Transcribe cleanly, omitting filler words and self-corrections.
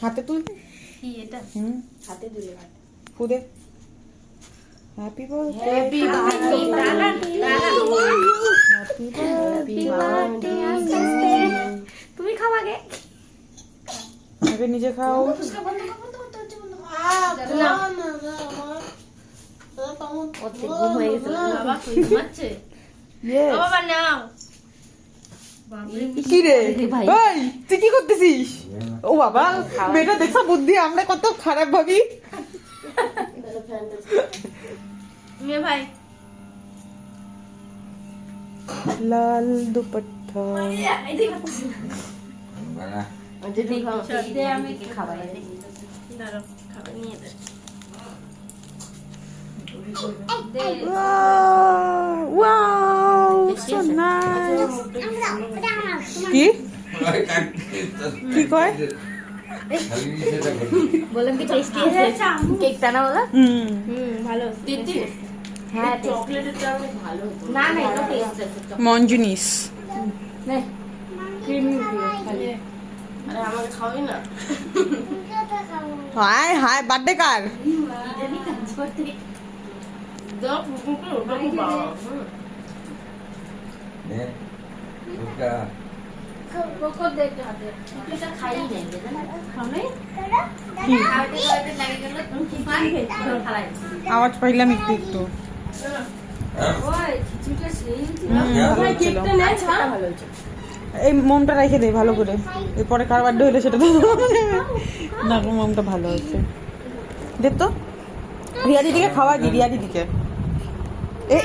হাতে তুল কি এটা হাতে তুলে ফুদে happy birthday happy birthday happy birthday তুমি খাও আগে আগে নিজে খাও অর্ধেক ঘুম হয়ে গেছে বাবা তুই ঘুমাচ্ছে ইয়েস বাবা নাও বাবরে কি রে ভাই। এই তুই কি করতেছিস ও বাবা মেয়েটা দেখছো বুদ্ধি আমরা কত খারাপ ভাবি মে ভাই লাল দুপট্টা আমি খাবার দাঁড়াও খাবার নিয়ে দে ওয়াও সো নাইস কি কি কয় বললাম কি টেস্টি আছে কেকটা না বলো ভালো দিদি হ্যাঁ চকলেটেরটা অনেক ভালো হতো না না এটা টেস্ট আছে মঞ্জুনিস নে ক্রিমি আরে আমাকে খাওয়াই না হাই হাই বার্থডে কার ইদানি কাজ করতে দাও কুকুরকে ওটা খুব বাবা কোকো দেখতে হাতে এটা খাই নাই জানেন খাওনে কি খাওয়াতে খাওয়াতে লাগে গেল তুমি কি পারবে খালাই আওয়াজ পাইলাম একটু একটু ওই খিচুড়িটা সেই ভালো ছিল। কেকটা নে ছাড়া ভালো হয়েছে এই মোমটা রেখে দে ভালো করে এরপরে কার বার্থডে হলে সেটা তো না মোমটা ভালো হচ্ছে দেখ তো রিয়া দিদিকে খাওয়া দি রিয়া দিদিকে এই